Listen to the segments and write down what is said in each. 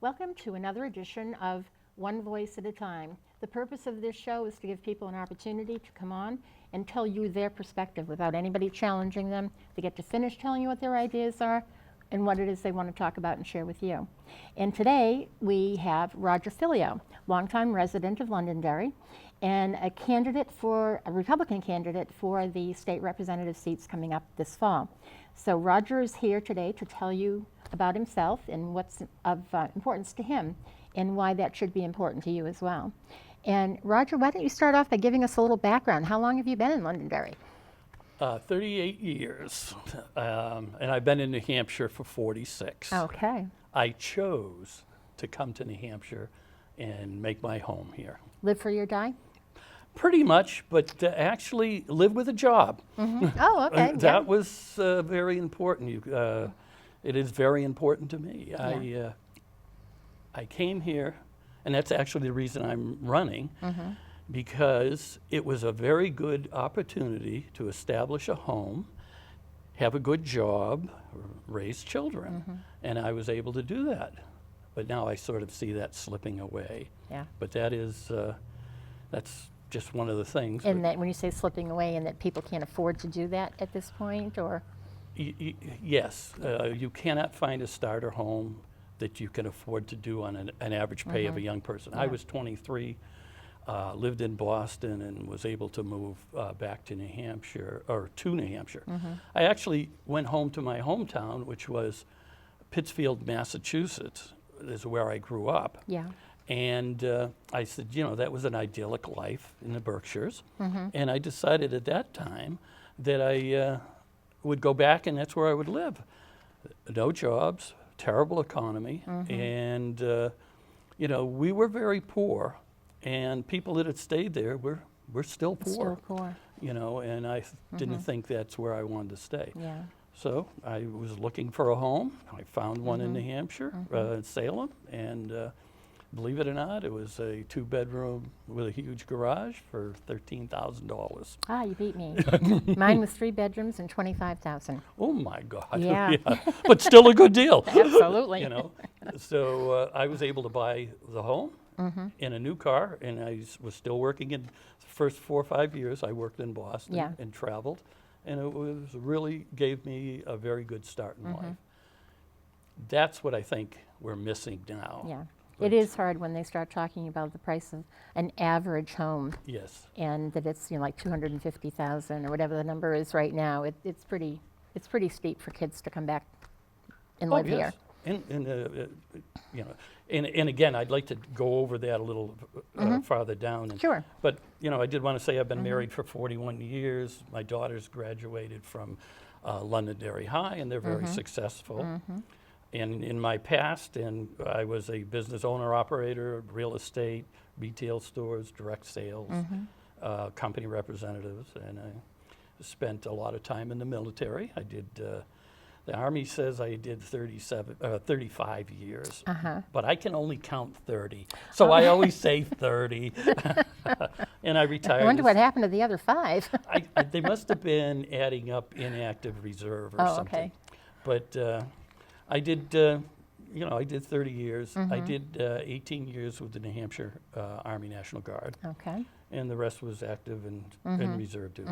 Welcome to another edition of One Voice at a Time. The purpose of this show is to give people an opportunity to come on and tell you their perspective without anybody challenging them. They get to finish telling you what their ideas are and what it is they want to talk about and share with you. And today we have Roger Fillio, longtime resident of Londonderry and a Republican candidate for the state representative seats coming up this fall. So Roger is here today to tell you about himself and what's of importance to him and why that should be important to you as well. And Roger, why don't you start off by giving us a little background? How long have you been in Londonderry? 38 years, and I've been in New Hampshire for 46. Okay. I chose to come to New Hampshire and make my home here. Live free or die? Pretty much, but actually live with a job. Mm-hmm. Oh, okay. That was very important. It is very important to me. Yeah. I came here, and that's actually the reason I'm running, because it was a very good opportunity to establish a home, have a good job, raise children, and I was able to do that. But now I sort of see that slipping away. Yeah. But that's just one of the things. And that when you say slipping away, and that people can't afford to do that at this point, or? Yes, you cannot find a starter home that you can afford to do on an average pay of a young person. Yeah. I was 23, lived in Boston, and was able to move back to New Hampshire. I actually went home to my hometown, which was Pittsfield, Massachusetts, is where I grew up. Yeah. And I said, that was an idyllic life in the Berkshires. And I decided at that time that I would go back, and that's where I would live. No jobs, terrible economy, and we were very poor, and people that had stayed there were still poor. Still poor. And I didn't think that's where I wanted to stay. Yeah. So I was looking for a home. I found one in New Hampshire, in Salem, and believe it or not, it was a 2-bedroom with a huge garage for $13,000. Ah, you beat me. Mine was 3 bedrooms and $25,000. Oh my God! Yeah. But still a good deal. Absolutely. So I was able to buy the home in a new car, and I was still working in the first 4 or 5 years. I worked in Boston and traveled, and it really gave me a very good start in life. That's what I think we're missing now. Yeah. It is hard when they start talking about the price of an average home. Yes. And that it's like $250,000 or whatever the number is right now. It's pretty steep for kids to come back and live here. And again, I'd like to go over that a little farther down. Sure. But I did want to say I've been married for 41 years. My daughters graduated from Londonderry High, and they're very successful. And in my past, I was a business owner, operator, real estate, retail stores, direct sales, company representatives, and I spent a lot of time in the military. I did, the Army says I did 35 years, but I can only count 30. So I always say 30, and I retired. I wonder what happened to the other 5. They must have been adding up inactive reserve or something. Okay. But I did, I did 30 years. I did 18 years with the New Hampshire Army National Guard. Okay. And the rest was active and reserve duty.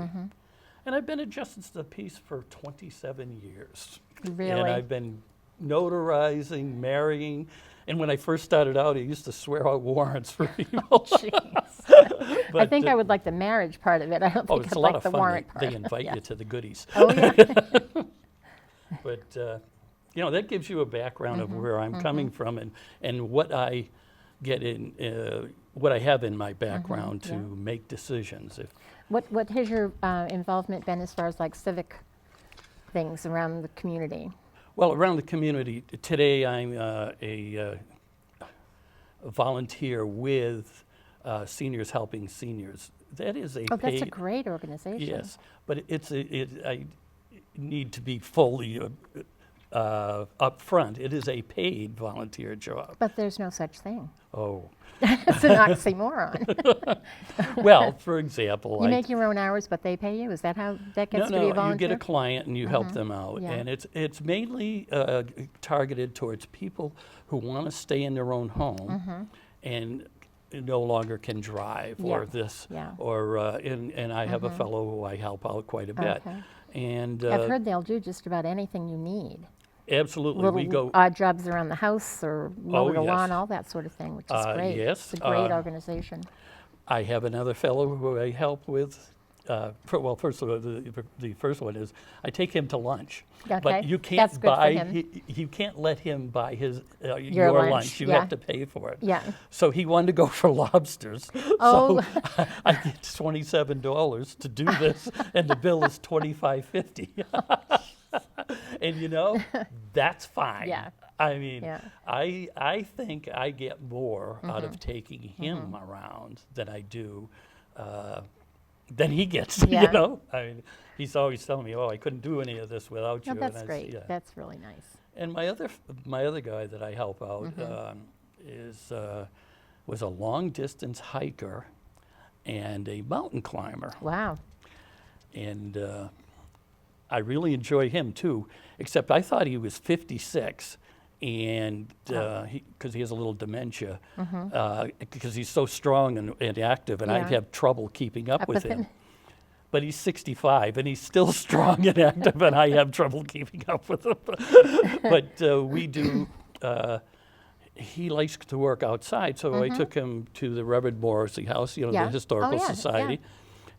And I've been a justice of the peace for 27 years. Really? And I've been notarizing, marrying. And when I first started out, I used to swear out warrants for people. Jeez. I think I would like the marriage part of it. I don't think it's I'd a lot like of the fun. warrant part. They invite you to the goodies. Oh, yeah. But, that gives you a background of where I'm coming from and what I get in, what I have in my background to make decisions. What has your involvement been as far as like civic things around the community? Well, around the community, today I'm a volunteer with Seniors Helping Seniors. That is a that's a great organization. Yes, but I need to be fully up front. It is a paid volunteer job. But there's no such thing. Oh. It's an oxymoron. Well, for example, You make your own hours, but they pay you? Is that how that gets to be a you volunteer? get a client and you help them out. Yeah. And it's mainly targeted towards people who want to stay in their own home and no longer can drive or Yeah. this. Yeah. Or, and I have a fellow who I help out quite a bit. Okay. And I've heard they'll do just about anything you need. absolutely, Little we go. odd jobs around the house or mow the yes. lawn, all that sort of thing, which is great. yes, It's a great organization. I have another fellow who I help with. Well, first of all, the first one is I take him to lunch. Okay, But you can't that's good for buy. him. You can't let him buy his your lunch, lunch. You yeah. have to pay for it. Yeah. So he wanted to go for lobsters. Oh. So I get $27 to do this, and the bill is $25.50. And you know, that's fine. Yeah. I mean, Yeah. I think I get more out of taking him around than I do than he gets. Yeah. You know, I mean, he's always telling me, "Oh, I couldn't do any of this without No, you." that's and great. yeah. That's really nice. And my other guy that I help out was a long distance hiker and a mountain climber, Wow. and I really enjoy him too. Except I thought he was 56, and because he has a little dementia, because he's so strong and active, and I'd Yeah. have trouble keeping up with with him. him. But he's 65, and he's still strong and active, and I have trouble keeping up with him. But we do. He likes to work outside, so I took him to the Reverend Morrissey House, you know, Yeah. the Historical Oh, yeah, Society,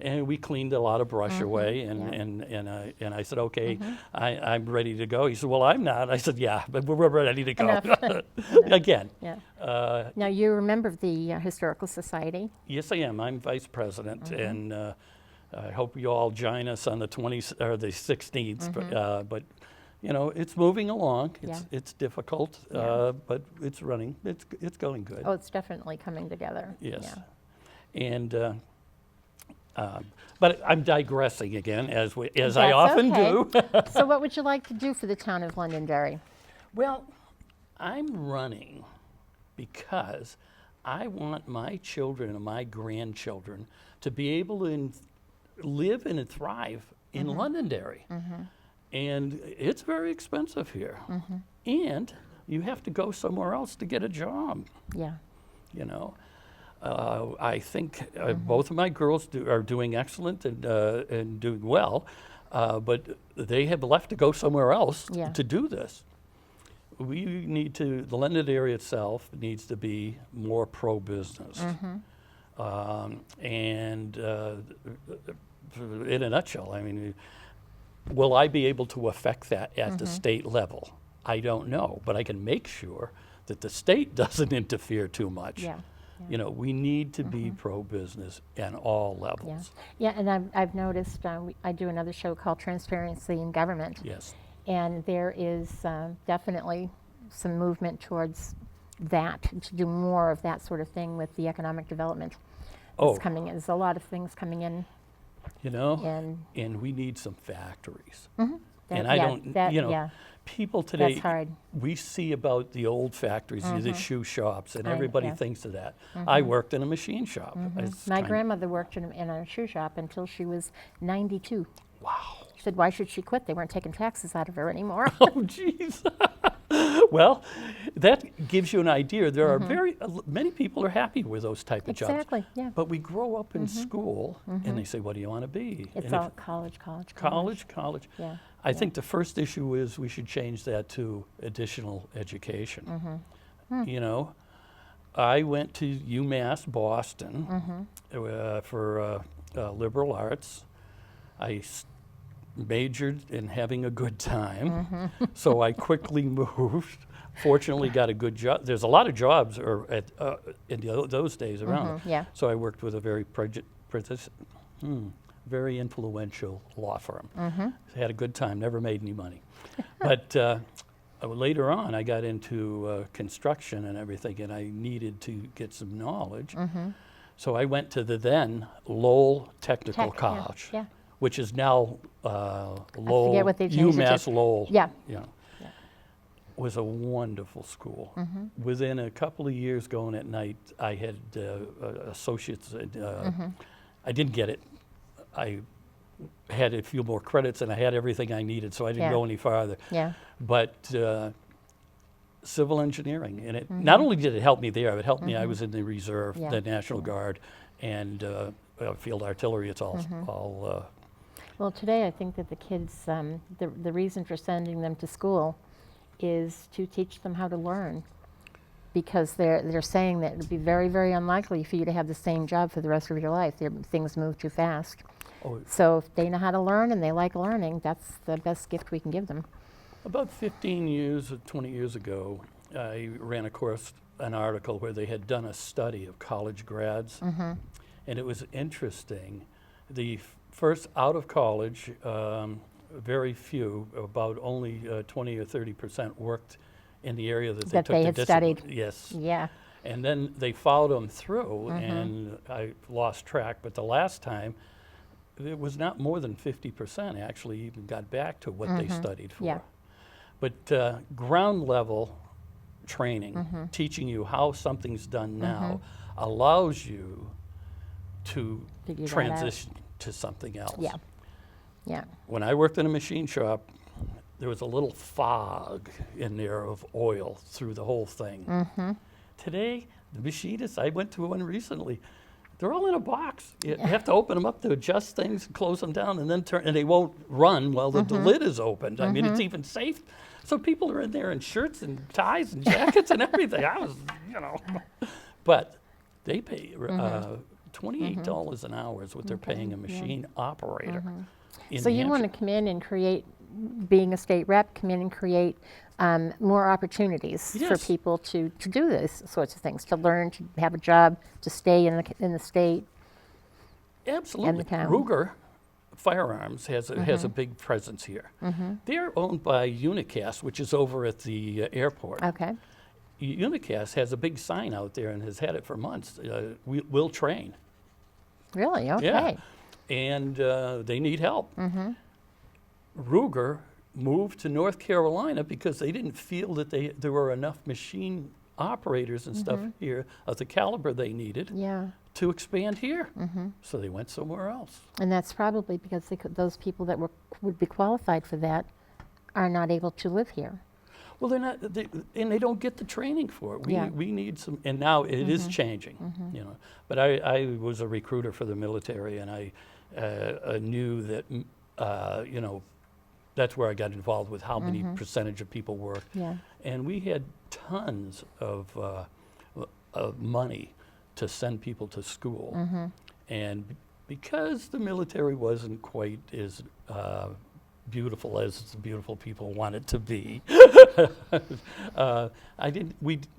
and we cleaned a lot of brush away. And Yeah. and I said, okay, I'm ready to go. He said, well, I'm not. I said, yeah, but we're ready to go. Enough. Again. Yeah. Now, you're a member of the Historical Society. Yes, I am. I'm vice president, and I hope you all join us on the 20th or the 16th. But you know, it's moving along. It's difficult, but it's running. It's going good. Oh, it's definitely coming together. Yes. Yeah. And but I'm digressing again, as I That's often okay. do. So what would you like to do for the town of Londonderry? Well, I'm running because I want my children and my grandchildren to be able to live and thrive in Londonderry. And it's very expensive here. And you have to go somewhere else to get a job, Yeah. you know. I think both of my girls are doing excellent and doing well, but they have left to go somewhere else Yeah. to do this. We need to, the Londonderry itself needs to be more pro-business. And in a nutshell, I mean, will I be able to affect that at the state level? I don't know, but I can make sure that the state doesn't interfere too much. Yeah. You know, we need to be pro-business at all Yeah. levels. Yeah, and I've noticed, I do another show called Transparency in Government. Yes. And there is definitely some movement towards that, to do more of that sort of thing with the economic development. Oh. It's coming in. There's a lot of things coming in. You know, And and we need some factories. that- And I yeah, don't, that- you know, yeah, people today, that's hard. we see about the old factories, the shoe shops, and I- everybody yeah. thinks of that. I worked in a machine shop. It's My kind- grandmother worked in a shoe shop until she was 92. Wow. She said, why should she quit? They weren't taking taxes out of her anymore. Oh, jeez. Well, that gives you an idea. There are many people are happy with those type of jobs. Exactly, yeah. But we grow up in school, and they say, what do you want to be? It's And all if- college. college. Yeah. I think the first issue is we should change that to additional education. You know, I went to UMass Boston for liberal arts. I majored in having a good time, so I quickly moved. Fortunately, got a good job. There's a lot of jobs in those days around. Yeah. So I worked with a very influential law firm. Had a good time, never made any money. But later on, I got into construction and everything, and I needed to get some knowledge. So I went to the then Lowell Technical Tech, yeah, College, yeah. which is now Lowell, what they've changed it to. UMass Lowell. Yeah. Yeah. was a wonderful school. Mm-hmm. Within a couple of years going at night, I had associates. I didn't get it. I had a few more credits and I had everything I needed, so I didn't Yeah. go any farther. Yeah. But civil engineering, and it not only did it help me there, it helped me. I was in the reserve, Yeah. the National Guard, and field artillery. It's all Well, today I think that the kids, the reason for sending them to school is to teach them how to learn, because they're saying that it would be very, very unlikely for you to have the same job for the rest of your life. Things move too fast. oh, So if they know how to learn and they like learning, that's the best gift we can give them. about 15 years or 20 years ago, I ran across an article where they had done a study of college grads, and it was interesting. The first out of college, very few, about only 20 or 30% worked in the area that they That took they the had discipline. studied. Yes. Yeah. And then they followed them through, and I lost track, but the last time, it was not more than 50% actually even got back to what they studied for. Yeah. But ground level training, teaching you how something's done now, allows you to Figure that out. transition to something else. Yeah. Yeah. When I worked in a machine shop, there was a little fog in there of oil through the whole thing. Today, the machinists, I went to one recently, they're all in a box. You have to open them up to adjust things, close them down, and then turn, and they won't run while the lid is opened. I mean, it's even safe. So people are in there in shirts and ties and jackets and everything. I was, but they pay $28 an hour is what they're paying a machine operator. In So New you want Hampshire. to come in and create, being a state rep, come in and create more opportunities for Yes. people to do these sorts of things, to learn, to have a job, to stay in the state. Absolutely. town. Ruger Firearms has a big presence here. They're owned by Unicast, which is over at the airport. Okay. Unicast has a big sign out there and has had it for months. We'll train. Really? Okay. Yeah. And they need help. Ruger moved to North Carolina because they didn't feel that there were enough machine operators and stuff here of the caliber they needed Yeah. to expand here. So they went somewhere else. And that's probably because those people that would be qualified for that are not able to live here. Well, they're not, and they don't get the training for it. Yeah. We need some, and now it is changing, But I was a recruiter for the military, and I knew that, that's where I got involved with how many percentage of people work. Yeah. And we had tons of money to send people to school. And because the military wasn't quite as beautiful as the beautiful people want it to be,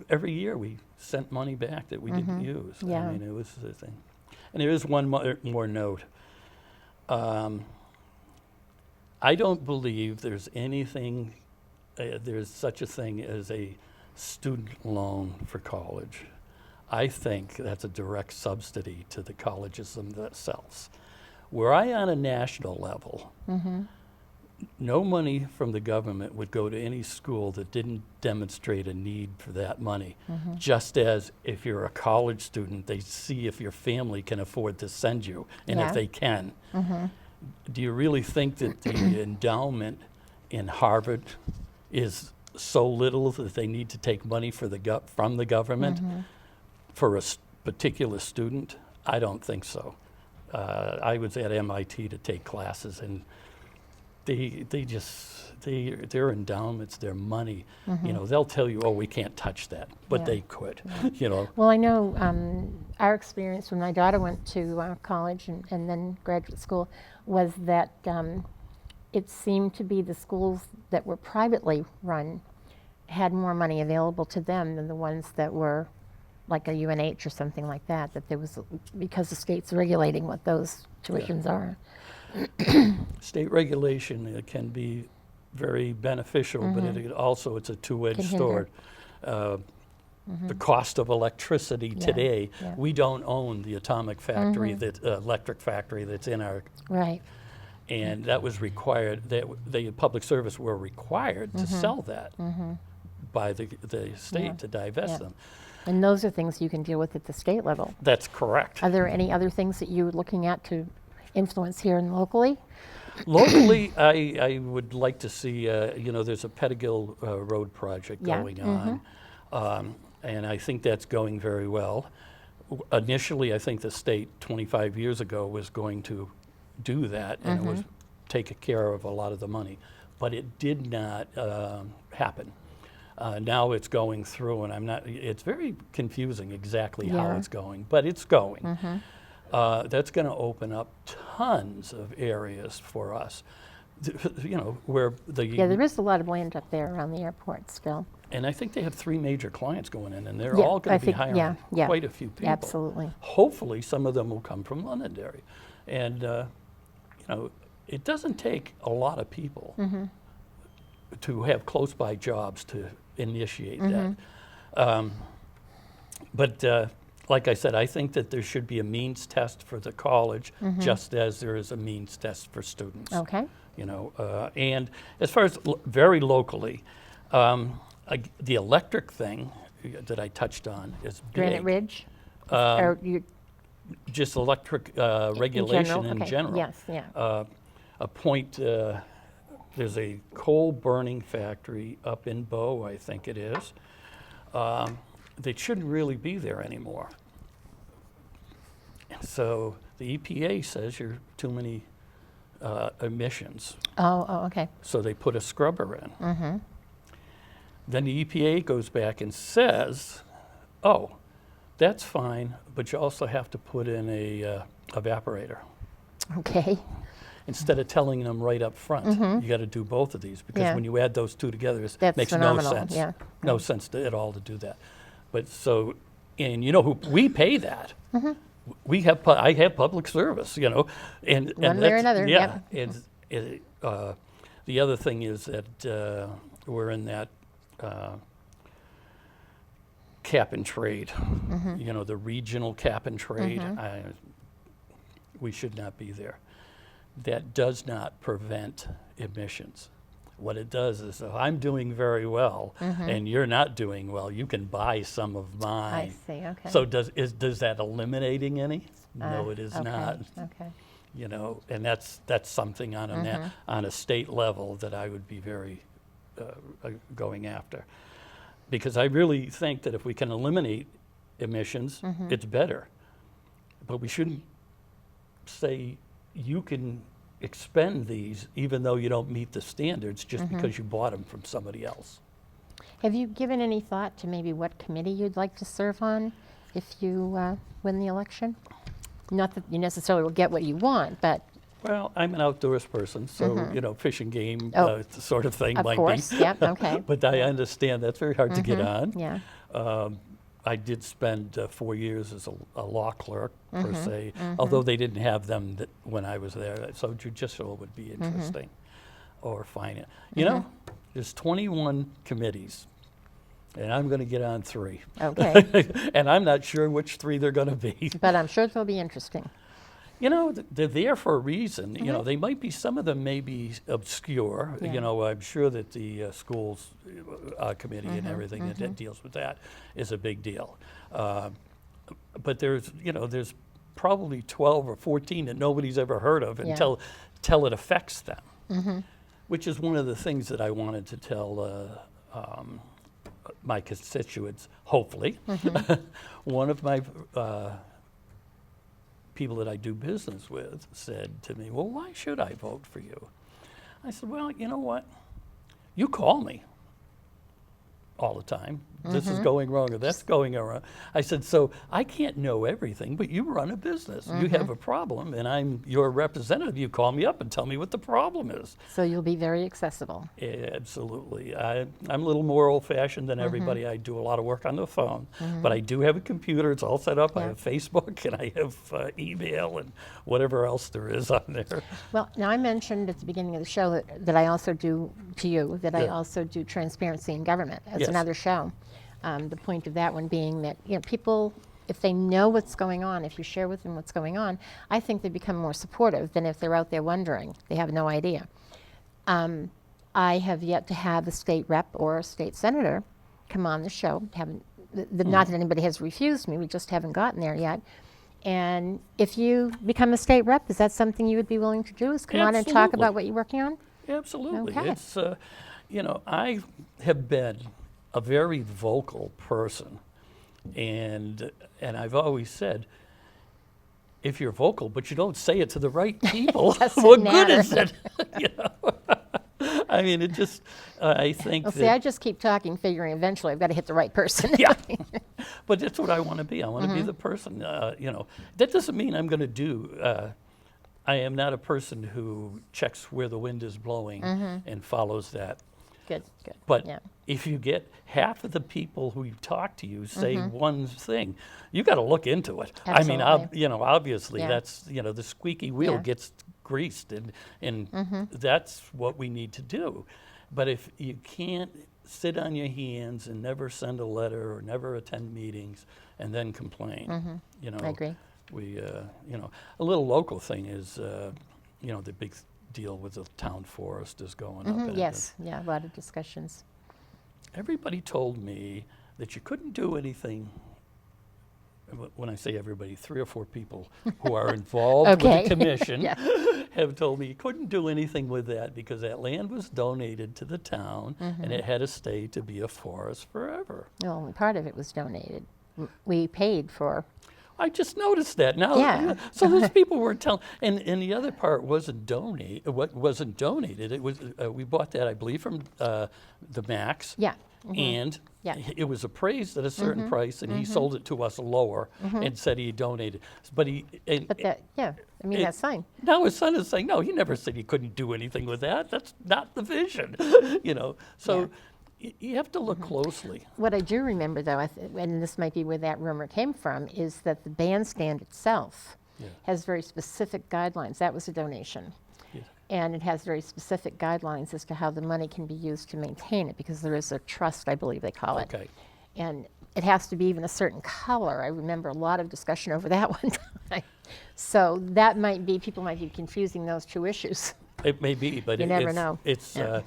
every year we sent money back that we didn't use. Yeah. I mean, it was the thing. And there is one more note. I don't believe there's anything, there's such a thing as a student loan for college. I think that's a direct subsidy to the colleges themselves. Were I on a national level, no money from the government would go to any school that didn't demonstrate a need for that money. Just as if you're a college student, they see if your family can afford to send you, and Yeah. if they can. Do you really think that the endowment in Harvard is so little that they need to take money from the government for a particular student? I don't think so. I was at MIT to take classes, and their endowments, their money, they'll tell you, oh, we can't touch that, but Yeah. they could, Well, I know our experience when my daughter went to college and then graduate school was that it seemed to be the schools that were privately run had more money available to them than the ones that were like a UNH or something like that, there was, because the state's regulating what those tuitions are. State regulation can be very beneficial, but it's a two-edged Can sword. The cost of electricity Yeah, today, yeah. we don't own the atomic factory, electric factory that's in our, Right. and that was required, the public service were required to sell that. by the state Yeah. to divest Yeah. them. And those are things you can deal with at the state level. That's correct. Are there any other things that you're looking at to influence here and locally? Locally, I would like to see, there's a Pettigill Road project Yeah, going on, and I think that's going very well. Initially, I think the state 25 years ago was going to do that, and it was take care of a lot of the money, but it did not happen. Now it's going through, and it's very confusing exactly how Yeah. it's going, but it's going. That's going to open up tons of areas for us, where Yeah, there is a lot of land up there around the airport still. and I think they have 3 major clients going in, and they're Yeah, all going I to be think- hiring yeah, quite a few people. Absolutely. Hopefully, some of them will come from Londonderry. And, it doesn't take a lot of people to have close by jobs to initiate that. But like I said, I think that there should be a means test for the college, just as there is a means test for students. Okay. And as far as very locally, the electric thing that I touched on is big. Granite Ridge? Or you, Just electric regulation in okay. general. Yes, yeah. There's a coal burning factory up in Bow, I think it is. They shouldn't really be there anymore. So the EPA says you're too many emissions. Oh, okay. So they put a scrubber in. Then the EPA goes back and says, oh, that's fine, but you also have to put in a evaporator. Okay. Instead of telling them right up front, you got to do both of these, because Yeah. when you add those two together, it That's makes phenomenal, no sense. yeah. No sense at all to do that. But so, and you know who, we pay that. We have, I have public service, and One way or that's- another, Yeah. yep. The other thing is that we're in that cap and trade, the regional cap and trade. We should not be there. That does not prevent emissions. What it does is, if I'm doing very well and you're not doing well, you can buy some of mine. I see, okay. So does that eliminating any? No, it is okay, not. Okay. And that's something on a state level that I would be very going after, because I really think that if we can eliminate emissions, it's better. But we shouldn't say you can expend these even though you don't meet the standards just because you bought them from somebody else. Have you given any thought to maybe what committee you'd like to serve on if you win the election? Not that you necessarily will get what you want, but Well, I'm an outdoors person, so fish and game Oh, sort of thing of might course, be. yep, okay. But I understand that's very hard to get on. Yeah. I did spend 4 years as a law clerk, per se, although they didn't have them when I was there. So judicial would be interesting, or finance. There's 21 committees, and I'm going to get on 3. Okay. And I'm not sure which 3 they're going to be. But I'm sure it'll be interesting. They're there for a reason. They might be, some of them may be obscure. Yeah. I'm sure that the schools committee and everything that deals with that is a big deal. But there's probably 12 or 14 that nobody's ever heard of until it affects them, which is one of the things that I wanted to tell my constituents, hopefully. One of my people that I do business with said to me, well, why should I vote for you? I said, well, you know what? You call me all the time. This is going wrong or that's going wrong. I said, so I can't know everything, but you run a business. You have a problem, and I'm your representative. You call me up and tell me what the problem is. So you'll be very accessible. Absolutely. I'm a little more old-fashioned than everybody. I do a lot of work on the phone, but I do have a computer. It's all set up. I Yeah. have Facebook, and I have email and whatever else there is on there. Well, now I mentioned at the beginning of the show that I also do, to you, that I Yeah. also do Transparency in Government as Yes. another show. The point of that one being that people, if they know what's going on, if you share with them what's going on, I think they become more supportive than if they're out there wondering. They have no idea. I have yet to have a state rep or a state senator come on the show. Haven't, not that anybody has refused me, we just haven't gotten there yet. And if you become a state rep, is that something you would be willing to do, is come on and talk Absolutely. about what you're working on? Absolutely. Okay. It's, I have been a very vocal person, and I've always said, if you're vocal but you don't say it to the right people, Doesn't what matter. good is it? I mean, it just, I think Well, that, see, I just keep talking, figuring eventually I've got to hit the right person. yeah, but that's what I want to be. I want to Mm-hmm. be the person, that doesn't mean I'm going to do, I am not a person who checks where the wind is blowing and follows that. Good, good. But yeah. if you get half of the people who talk to you say one thing, you got to look into it. I mean, Absolutely. obviously Yeah. that's, the squeaky wheel Yeah. gets greased, and that's what we need to do. But if you can't sit on your hands and never send a letter or never attend meetings and then complain, I agree. we, a little local thing is, the big deal with the town forest is going up. and- Yes, yeah, a lot of discussions. Everybody told me that you couldn't do anything. When I say everybody, 3 or 4 people who are involved with Okay. the commission Yeah. have told me you couldn't do anything with that because that land was donated to the town and it had to stay to be a forest forever. No, only part of it was donated. We paid for, I just noticed that now. Yeah. So those people were telling, and the other part wasn't donate. What wasn't donated? It was we bought that, I believe, from the Max. yeah. And Yeah. it was appraised at a certain price, and he sold it to us lower and said he donated. But But that, yeah, I mean, it- that's fine. now his son is saying, no, he never said he couldn't do anything with that. That's not the vision, So you have to look closely. What I do remember, though, and this might be where that rumor came from, is that the bandstand itself Yeah. has very specific guidelines. That was a donation. Yeah. And it has very specific guidelines as to how the money can be used to maintain it, because there is a trust, I believe they call it. Okay. And it has to be even a certain color. I remember a lot of discussion over that one time. So that might be, people might be confusing those two issues. It may be, but You never know. It's Yeah.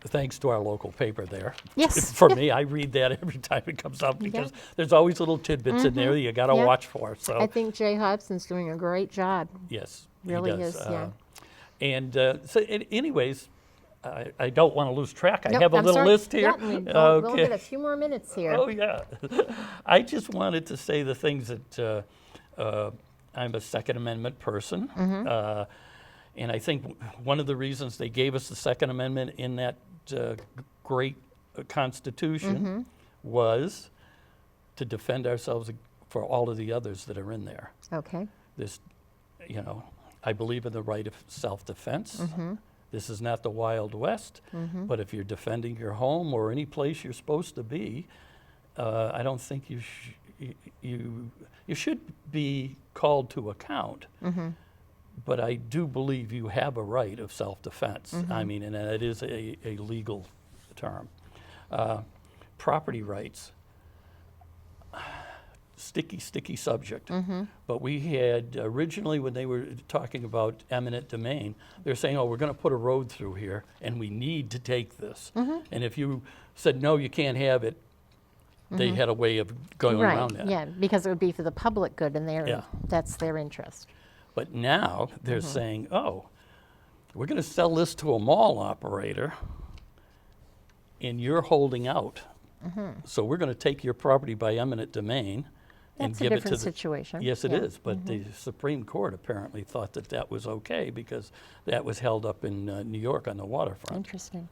thanks to our local paper there. Yes. For me, I read that every time it comes up because there's always little tidbits in there that you got to Yeah. watch for. So I think Jay Hobson's doing a great job. yes, Really he does. is, yeah. And anyways, I don't want to lose track. I Nope, have a I'm little sorry. list here. Yeah, we'll get a few more minutes here. Oh yeah. I just wanted to say the things that I'm a Second Amendment person, and I think one of the reasons they gave us the Second Amendment in that great Constitution was to defend ourselves for all of the others that are in there. Okay. This, I believe in the right of self-defense. This is not the Wild West, but if you're defending your home or any place you're supposed to be, I don't think you should be called to account. But I do believe you have a right of self-defense. I mean, and it is a legal term. Property rights. Sticky subject. But we had originally, when they were talking about eminent domain, they're saying, oh, we're going to put a road through here and we need to take this. And if you said, no, you can't have it, they had a way of going around that. Yeah, because it would be for the public good, and Yeah. that's their interest. But now they're saying, oh, we're going to sell this to a mall operator and you're holding out. So we're going to take your property by eminent domain and That's a give it to different the situation. Yes, it Yeah. is, but the Supreme Court apparently thought that that was okay because that was held up in New York on the waterfront. Interesting.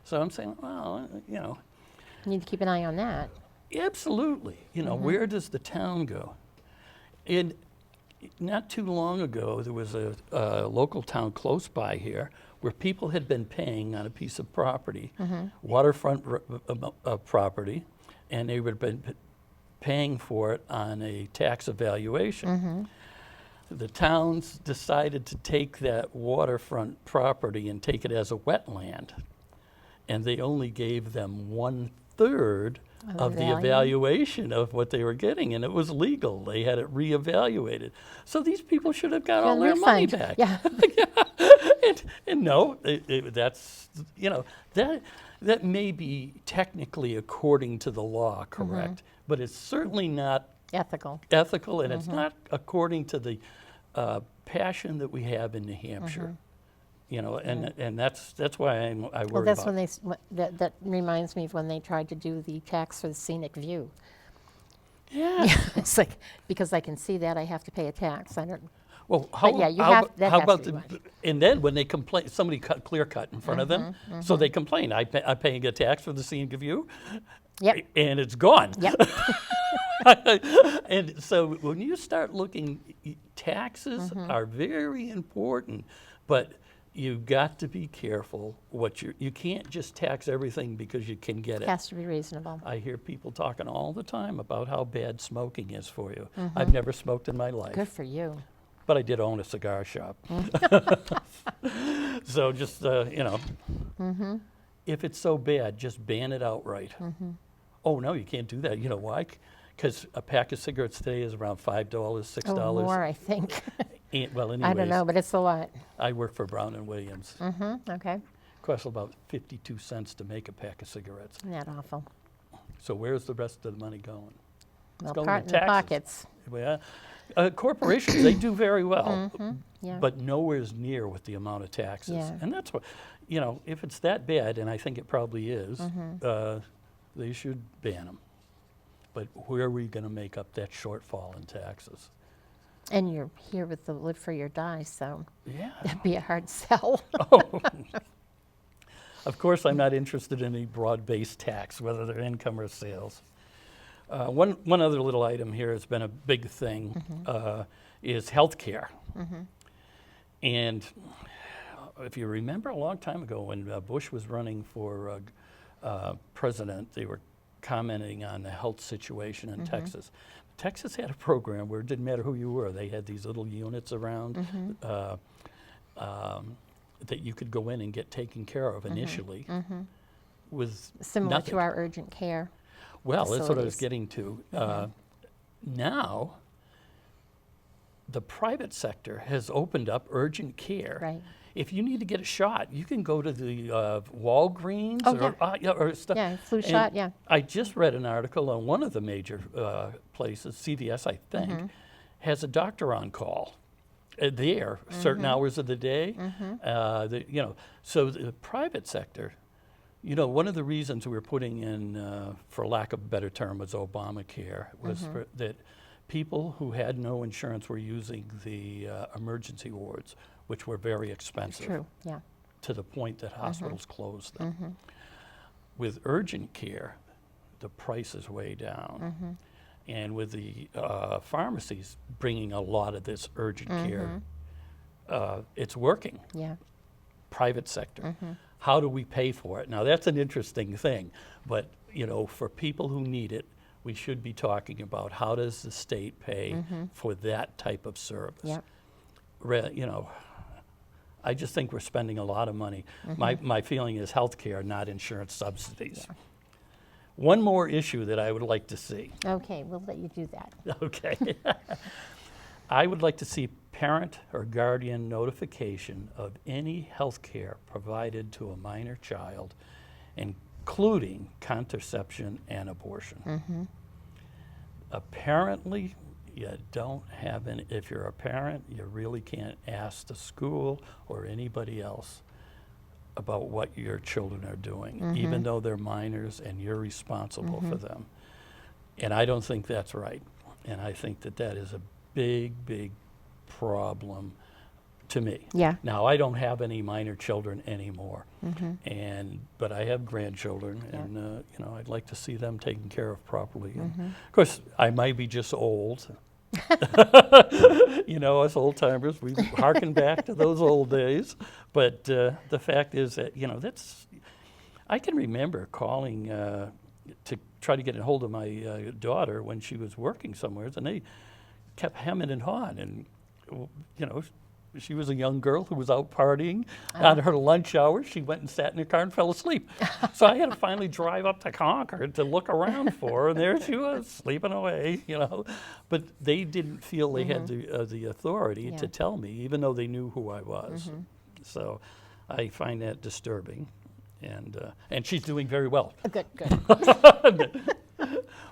So I'm saying, well, You need to keep an eye on that. absolutely. Where does the town go? And not too long ago, there was a local town close by here where people had been paying on a piece of property, waterfront property, and they would have been paying for it on a tax evaluation. The towns decided to take that waterfront property and take it as a wetland, and they only gave them 1/3 of the value? evaluation of what they were getting, and it was legal. They had it reevaluated. So these people should have got all their money Refund. back. Yeah. And no, that's, that may be technically according to the law, correct? But it's certainly not Ethical. ethical, and it's not according to the passion that we have in New Hampshire. And that's why I worry Well, that's about. when that reminds me of when they tried to do the tax for the scenic view. Yeah. It's like, because I can see that, I have to pay a tax. I don't, Well, yeah, you have- that has to be watched. and then when they complain, somebody clear cut in front of them, so they complain. I'm paying a tax for the scenic view, Yep. and it's gone. Yep. And so when you start looking, taxes are very important, but you've got to be careful what you can't just tax everything because you can get it. Has to be reasonable. I hear people talking all the time about how bad smoking is for you. I've never smoked in my life, Good for you. but I did own a cigar shop. So just, if it's so bad, just ban it outright. Oh, no, you can't do that. You know why? Because a pack of cigarettes today is around $5, $6. Oh, more, I think. Well, anyways, I don't know, but it's a lot. I work for Brown and Williams. Okay. Costs about 52 cents to make a pack of cigarettes. Isn't that awful? So where's the rest of the money going? Well, going part to in the taxes. pockets. Well, corporations, they do very well, Yeah. but nowhere near with the amount of taxes. Yeah. And that's what, if it's that bad, and I think it probably is, they should ban them. But where are we going to make up that shortfall in taxes? And you're here with the live for your die, so Yeah. that'd be a hard sell. Of course, I'm not interested in any broad-based tax, whether they're income or sales. One other little item here has been a big thing, is health care. And if you remember a long time ago when Bush was running for president, they were commenting on the health situation in Texas. Texas had a program where it didn't matter who you were. They had these little units around that you could go in and get taken care of initially with Similar nothing. to our urgent care. Well, that's what I was facilities. getting to. Now, the private sector has opened up urgent care. Right. If you need to get a shot, you can go to the Walgreens or stuff. Yeah, flu And shot, yeah. I just read an article on one of the major places, CVS, I think, has a doctor on call there, certain hours of the day. So the private sector, one of the reasons we were putting in, for lack of a better term, was Obamacare, was that people who had no insurance were using the emergency wards, which were very expensive. True, yeah. To the point that hospitals closed them. With urgent care, the price is way down. And with the pharmacies bringing a lot of this urgent care, it's working. Yeah. Private sector. How do we pay for it? Now, that's an interesting thing. But, for people who need it, we should be talking about how does the state pay for that type of service. Yep. I just think we're spending a lot of money. My feeling is healthcare, not insurance subsidies. Yeah. One more issue that I would like to see. Okay, we'll let you do that. Okay. I would like to see parent or guardian notification of any health care provided to a minor child, including contraception and abortion. Apparently, you don't have any. If you're a parent, you really can't ask the school or anybody else about what your children are doing, even though they're minors and you're responsible for them. And I don't think that's right. And I think that that is a big, big problem to me. Yeah. Now, I don't have any minor children anymore, but I have grandchildren, and I'd like to see them taken care of properly. And of course, I might be just old. Us old timers, we harken back to those old days. But the fact is that I can remember calling to try to get a hold of my daughter when she was working somewhere, and they kept hemming and hawing, and she was a young girl who was out partying. On her lunch hour, she went and sat in her car and fell asleep. So I had to finally drive up to Concord to look around for her, and there she was, sleeping away, But they didn't feel they had the authority to tell me, even though they knew who I was. So I find that disturbing. And she's doing very well. Good, good.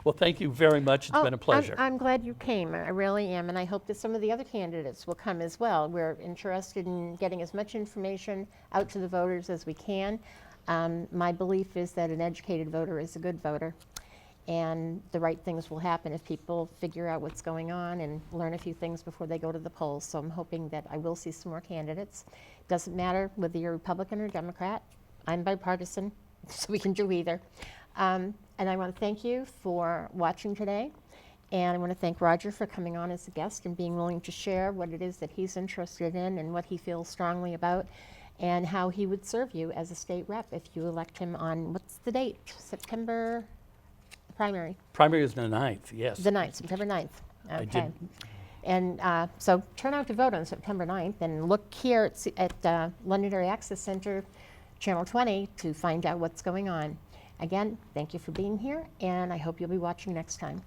Well, thank you very much. It's been a pleasure. I'm glad you came. I really am, and I hope that some of the other candidates will come as well. We're interested in getting as much information out to the voters as we can. My belief is that an educated voter is a good voter, and the right things will happen if people figure out what's going on and learn a few things before they go to the polls. So I'm hoping that I will see some more candidates. Doesn't matter whether you're Republican or Democrat. I'm bipartisan, so we can do either. And I want to thank you for watching today. And I want to thank Roger for coming on as a guest and being willing to share what it is that he's interested in and what he feels strongly about and how he would serve you as a state rep if you elect him on, what's the date? September, primary? Primary is the 9th, yes. The 9th, September 9th. I Okay. did. And so turn out to vote on September 9th and look here at Londonderry Access Center, Channel 20, to find out what's going on. Again, thank you for being here, and I hope you'll be watching next time.